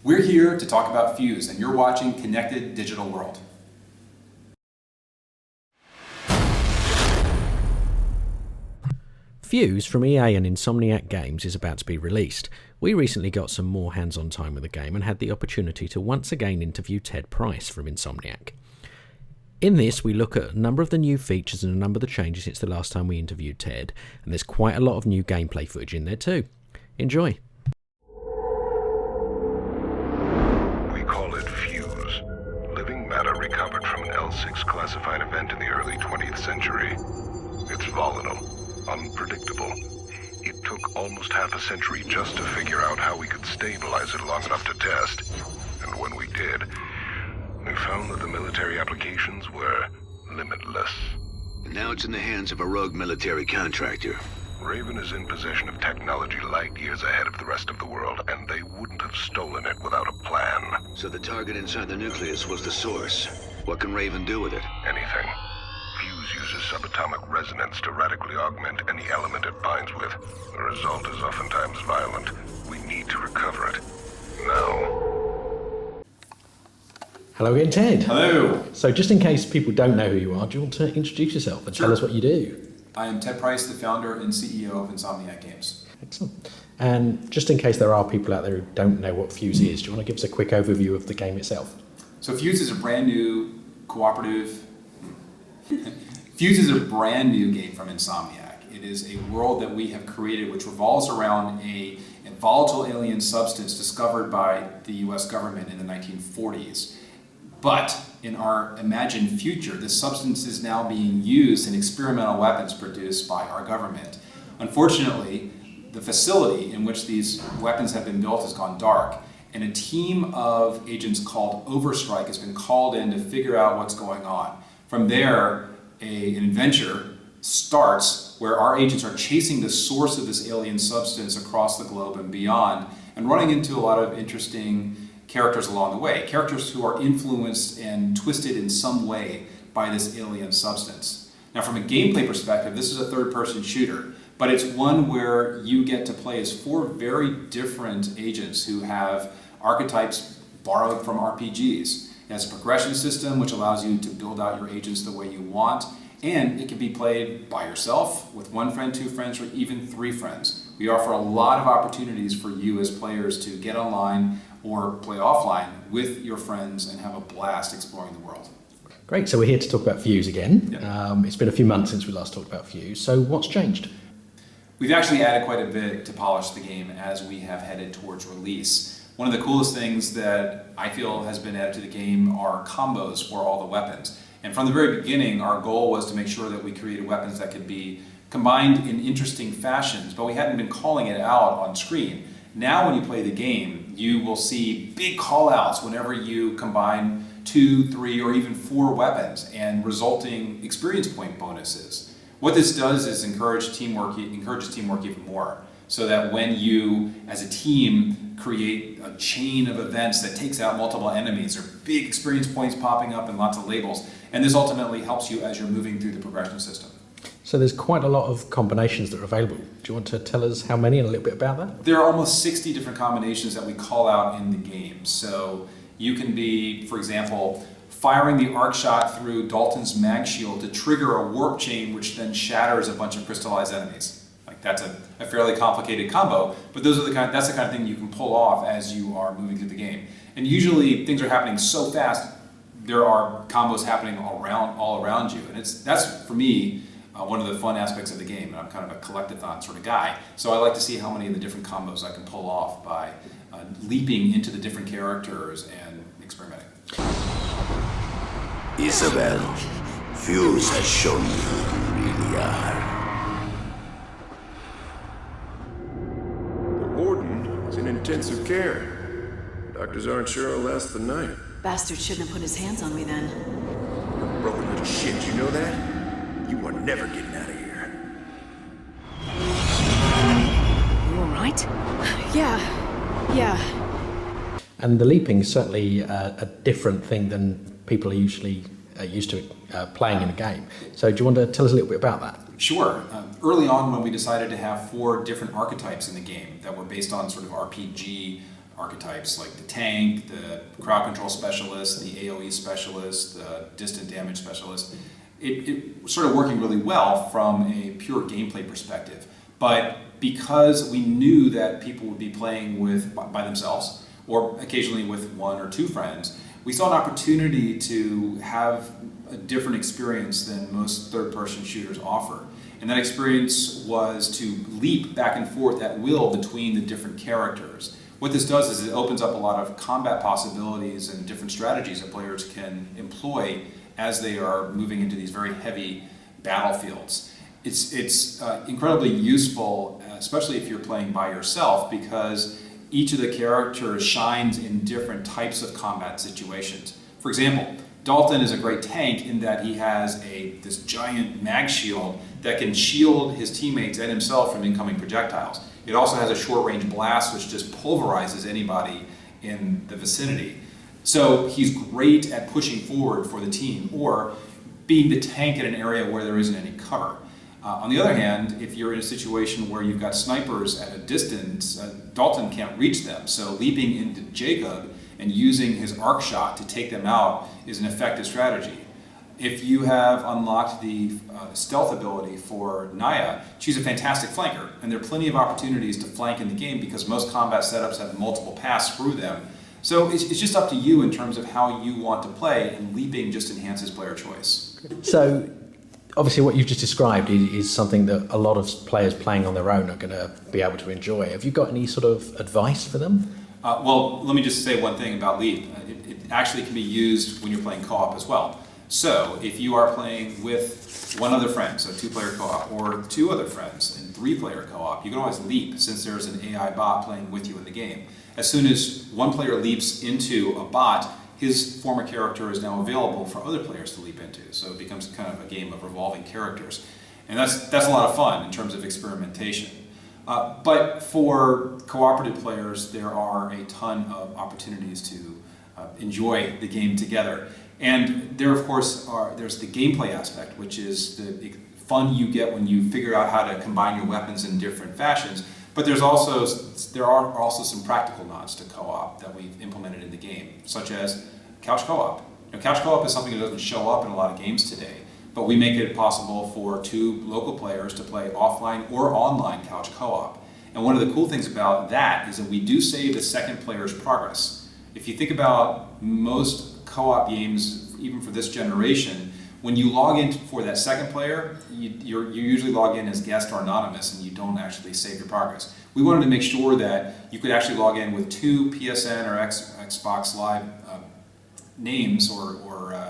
We're here to talk about Fuse, and you're watching Connected Digital World. Fuse from EA and Insomniac Games is about to be released. We recently got some more hands-on time with the game and had the opportunity to once again interview Ted Price from Insomniac. In this, we look at a number of the new features and a number of the changes since the last time we interviewed Ted, and there's quite a lot of new gameplay footage in there too. Enjoy! We call it Fuse, living matter recovered from an L6 classified event in the early 20th century. It's volatile, unpredictable. It took almost half a century just to figure out how we could stabilize it long enough to test. And when we did, we found that the military applications were limitless. And now it's in the hands of a rogue military contractor. Raven is in possession of technology light years ahead of the rest of the world, and they wouldn't have stolen it without a plan. So the target inside the nucleus was the source. What can Raven do with it? Anything. Fuse uses subatomic resonance to radically augment any element it binds with. The result is oftentimes violent. We need to recover it. Now. Hello again, Ted. Hello. So just in case people don't know who you are, do you want to introduce yourself and tell us what you do? I am Ted Price, the founder and CEO of Insomniac Games. Excellent. And just in case there are people out there who don't know what Fuse is, do you want to give us a quick overview of the game itself? So Fuse is a brand new cooperative... Fuse is a brand new game from Insomniac. It is a world that we have created which revolves around a volatile alien substance discovered by the US government in the 1940s. But in our imagined future, this substance is now being used in experimental weapons produced by our government. Unfortunately, the facility in which these weapons have been built has gone dark, and a team of agents called Overstrike has been called in to figure out what's going on. From there, an adventure starts where our agents are chasing the source of this alien substance across the globe and beyond, and running into a lot of interesting characters along the way, characters who are influenced and twisted in some way by this alien substance. Now, from a gameplay perspective, this is a third-person shooter, but it's one where you get to play as four very different agents who have archetypes borrowed from RPGs. It has a progression system which allows you to build out your agents the way you want, and it can be played by yourself, with one friend, two friends, or even three friends. We offer a lot of opportunities for you as players to get online or play offline with your friends and have a blast exploring the world. Great, so we're here to talk about Fuse again. Yep. It's been a few months since we last talked about Fuse, so what's changed? We've actually added quite a bit to polish the game as we have headed towards release. One of the coolest things that I feel has been added to the game are combos for all the weapons. And from the very beginning, our goal was to make sure that we created weapons that could be combined in interesting fashions, but we hadn't been calling it out on screen. Now when you play the game, you will see big call-outs whenever you combine 2, 3, or even 4 weapons and resulting experience point bonuses. What this does is encourages teamwork even more, so that when you, as a team, create a chain of events that takes out multiple enemies, there are big experience points popping up and lots of labels, and this ultimately helps you as you're moving through the progression system. So there's quite a lot of combinations that are available. Do you want to tell us how many and a little bit about that? There are almost 60 different combinations that we call out in the game. So you can be, for example, firing the arc shot through Dalton's mag shield to trigger a warp chain which then shatters a bunch of crystallized enemies. Like that's a fairly complicated combo, but that's the kind of thing you can pull off as you are moving through the game. And usually things are happening so fast, there are combos happening all around you. And that's for me, one of the fun aspects of the game, and I'm kind of a collect-a-thon sort of guy, so I like to see how many of the different combos I can pull off by leaping into the different characters and experimenting. Isabel, Fuse has shown you who you really are. The warden is in intensive care. Doctors aren't sure I'll last the night. Bastard shouldn't have put his hands on me then. Broken little shit, you know that? You are never getting out of here. You alright? Yeah. And the leaping is certainly a different thing than people are usually used to playing in a game. So do you want to tell us a little bit about that? Sure. Early on when we decided to have 4 different archetypes in the game that were based on sort of RPG archetypes like the tank, the crowd control specialist, the AoE specialist, the distant damage specialist. It started working really well from a pure gameplay perspective. But because we knew that people would be playing by themselves, or occasionally with one or two friends, we saw an opportunity to have a different experience than most third-person shooters offer. And that experience was to leap back and forth at will between the different characters. What this does is it opens up a lot of combat possibilities and different strategies that players can employ as they are moving into these very heavy battlefields. It's incredibly useful, especially if you're playing by yourself, because each of the characters shines in different types of combat situations. For example, Dalton is a great tank in that he has this giant mag shield that can shield his teammates and himself from incoming projectiles. It also has a short-range blast which just pulverizes anybody in the vicinity. So he's great at pushing forward for the team or being the tank in an area where there isn't any cover. On the other hand, if you're in a situation where you've got snipers at a distance, Dalton can't reach them. So leaping into Jacob and using his arc shot to take them out is an effective strategy. If you have unlocked the stealth ability for Naya, she's a fantastic flanker, and there are plenty of opportunities to flank in the game because most combat setups have multiple paths through them. So it's just up to you in terms of how you want to play, and leaping just enhances player choice. So, obviously what you've just described is something that a lot of players playing on their own are going to be able to enjoy. Have you got any sort of advice for them? Well, let me just say one thing about Leap. It actually can be used when you're playing co-op as well. So if you are playing with one other friend, so 2-player co-op, or 2 other friends in 3-player co-op, you can always leap since there's an AI bot playing with you in the game. As soon as one player leaps into a bot, his former character is now available for other players to leap into. So it becomes kind of a game of revolving characters. And that's a lot of fun in terms of experimentation. But for cooperative players, there are a ton of opportunities to enjoy the game together. And there, of course, there's the gameplay aspect, which is the fun you get when you figure out how to combine your weapons in different fashions. But there are also some practical nods to co-op that we've implemented in the game, such as couch co-op. Now, couch co-op is something that doesn't show up in a lot of games today, but we make it possible for 2 local players to play offline or online couch co-op. And one of the cool things about that is that we do save the second player's progress. If you think about most co-op games, even for this generation, when you log in for that second player, you usually log in as guest or anonymous, and you don't actually save your progress. We wanted to make sure that you could actually log in with 2 PSN or Xbox Live names or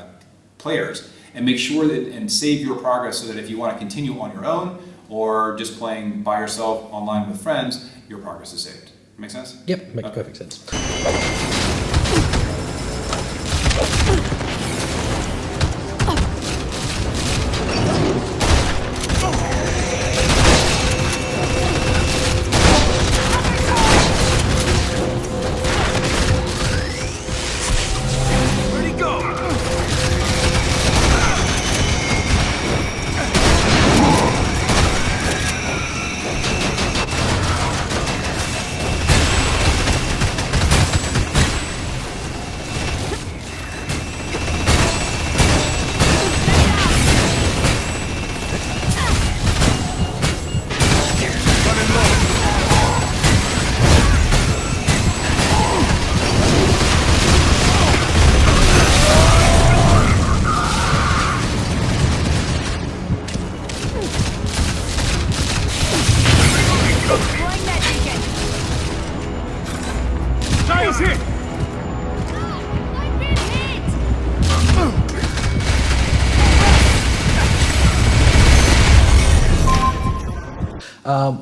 players, and make sure that and save your progress so that if you want to continue on your own or just playing by yourself online with friends, your progress is saved. Make sense? Yep, makes perfect sense.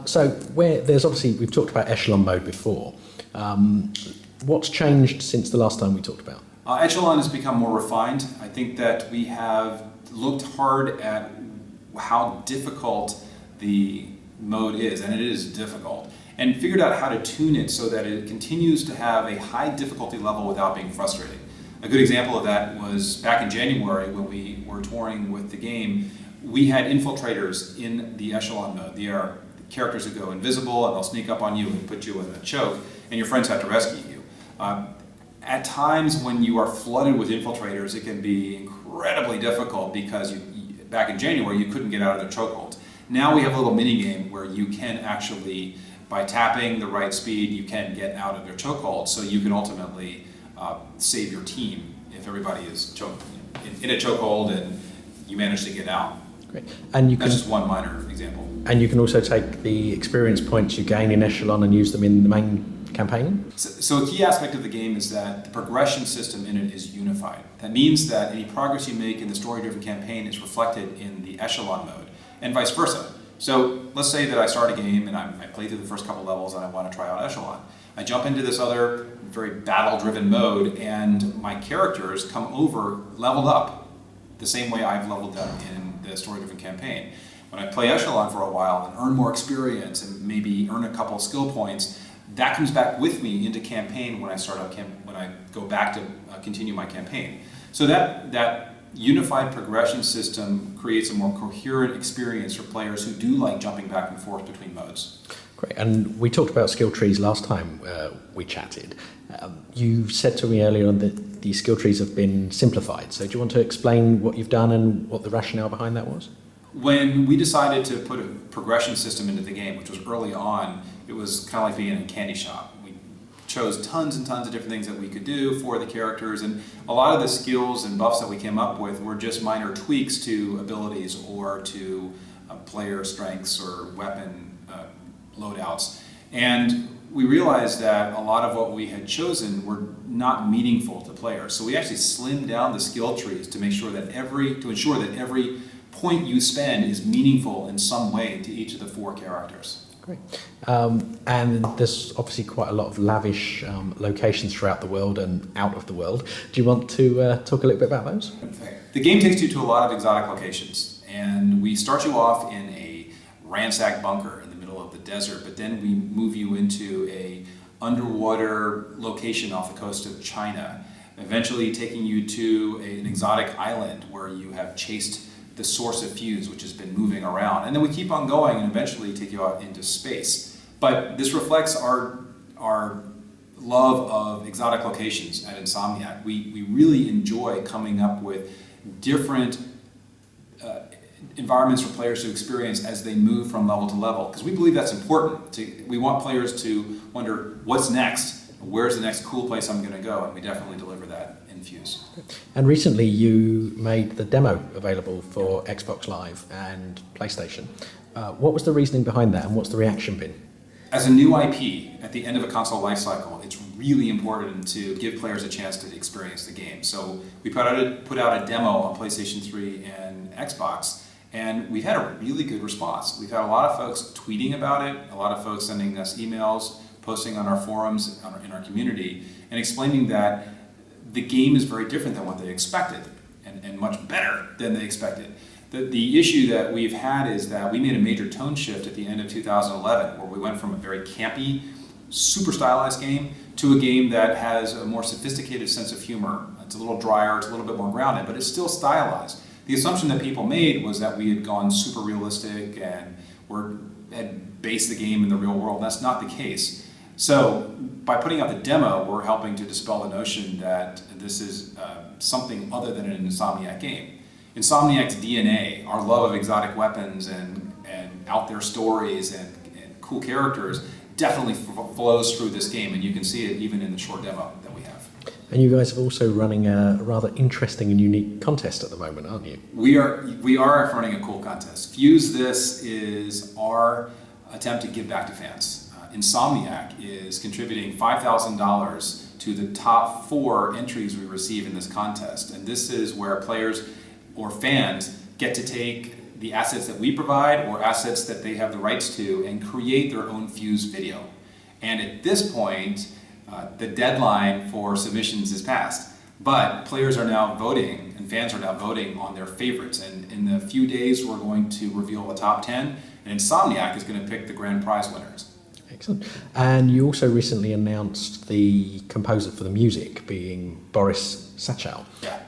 So there's obviously, we've talked about Echelon mode before. What's changed since the last time we talked about? Echelon has become more refined. I think that we have looked hard at how difficult the mode is, and it is difficult, and figured out how to tune it so that it continues to have a high difficulty level without being frustrating. A good example of that was back in January when we were touring with the game. We had infiltrators in the Echelon mode. They are characters that go invisible and they'll sneak up on you and put you in a choke, and your friends have to rescue you. At times when you are flooded with infiltrators, it can be incredibly difficult because back in January you couldn't get out of their chokeholds. Now we have a little mini game where you can actually, by tapping the right speed, you can get out of their chokehold, so you can ultimately save your team if everybody is in a chokehold and you manage to get out. Great. And you That's can, just one minor example. and you can also take the experience points you gain in Echelon and use them in the main campaign? So a key aspect of the game is that the progression system in it is unified. That means that any progress you make in the story-driven campaign is reflected in the Echelon mode, and vice versa. So let's say that I start a game and I play through the first couple levels and I want to try out Echelon. I jump into this other very battle-driven mode and my characters come over leveled up the same way I've leveled up in the story-driven campaign. When I play Echelon for a while and earn more experience and maybe earn a couple skill points, that comes back with me into campaign when I start up when I go back to continue my campaign. So that unified progression system creates a more coherent experience for players who do like jumping back and forth between modes. Great. And we talked about skill trees last time we chatted. You said to me earlier on that the skill trees have been simplified. So do you want to explain what you've done and what the rationale behind that was? When we decided to put a progression system into the game, which was early on, it was kind of like being in a candy shop. We chose tons and tons of different things that we could do for the characters, and a lot of the skills and buffs that we came up with were just minor tweaks to abilities or to player strengths or weapon loadouts. And we realized that a lot of what we had chosen were not meaningful to players. So we actually slimmed down the skill trees to ensure that every point you spend is meaningful in some way to each of the 4 characters. Great. And there's obviously quite a lot of lavish locations throughout the world and out of the world. Do you want to talk a little bit about those? The game takes you to a lot of exotic locations, and we start you off in a ransacked bunker in the middle of the desert, but then we move you into a underwater location off the coast of China, eventually taking you to an exotic island where you have chased the source of fuse, which has been moving around. And then we keep on going and eventually take you out into space. But this reflects our love of exotic locations at Insomniac. We really enjoy coming up with different environments for players to experience as they move from level to level, because we believe that's important. We want players to wonder, what's next? Where's the next cool place I'm going to go? And we definitely deliver that in Fuse. And recently you made the demo available for Xbox Live and PlayStation. What was the reasoning behind that, and what's the reaction been? As a new IP, at the end of a console lifecycle, it's really important to give players a chance to experience the game. So we put out a demo on PlayStation 3 and Xbox, and we've had a really good response. We've had a lot of folks tweeting about it, a lot of folks sending us emails, posting on our forums, in our community, and explaining that the game is very different than what they expected, and much better than they expected. The issue that we've had is that we made a major tone shift at the end of 2011, where we went from a very campy, super stylized game to a game that has a more sophisticated sense of humor. It's a little drier, it's a little bit more grounded, but it's still stylized. The assumption that people made was that we had gone super realistic and had based the game in the real world. That's not the case. So by putting out the demo, we're helping to dispel the notion that this is something other than an Insomniac game. Insomniac's DNA, our love of exotic weapons and out there stories and cool characters, definitely flows through this game, and you can see it even in the short demo that we have. And you guys are also running a rather interesting and unique contest at the moment, aren't you? We are running a cool contest. Fuse This is our attempt to give back to fans. Insomniac is contributing $5,000 to the top 4 entries we receive in this contest. And this is where players or fans get to take the assets that we provide or assets that they have the rights to and create their own Fuse video. And at this point, the deadline for submissions is passed. But players are now voting and fans are now voting on their favorites. And in a few days, we're going to reveal the top 10, and Insomniac is going to pick the grand prize winners. Excellent. And you also recently announced the composer for the music being Boris Sachal. Yeah.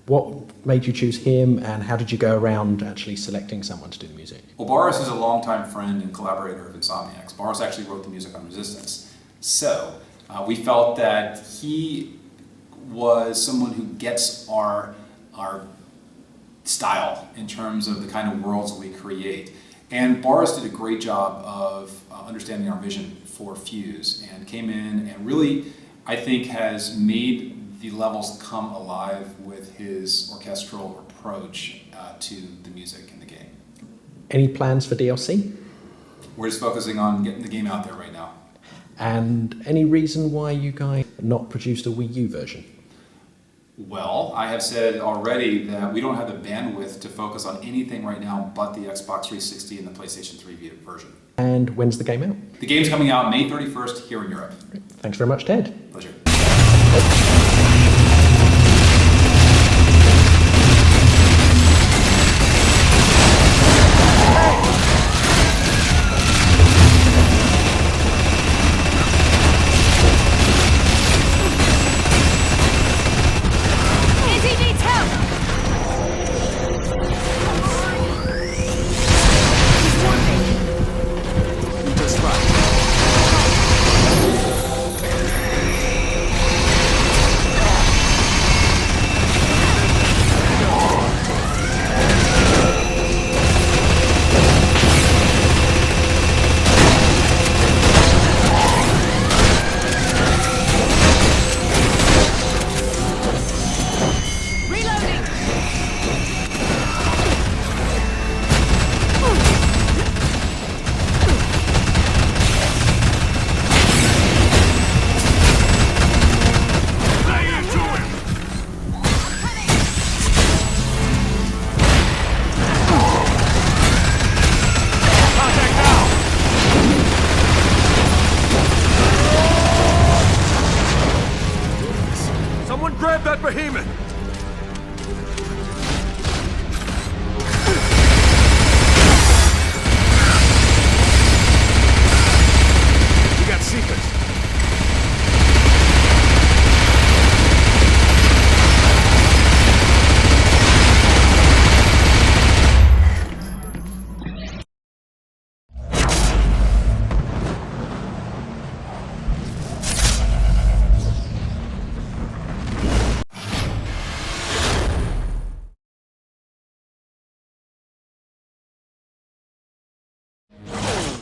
What made you choose him, and how did you go around actually selecting someone to do the music? Well, Boris is a longtime friend and collaborator of Insomniac's. Boris actually wrote the music on Resistance. So We felt that he was someone who gets our style in terms of the kind of worlds we create. And Boris did a great job of understanding our vision for Fuse and came in and really, I think, has made the levels come alive with his orchestral approach to the music in the game. Any plans for DLC? We're just focusing on getting the game out there right now. And any reason why you guys not produced a Wii U version? Well, I have said already that we don't have the bandwidth to focus on anything right now but the Xbox 360 and the PlayStation 3 version. And when's the game out? The game's coming out May 31st here in Europe. Thanks very much, Ted. Pleasure. Grab that behemoth!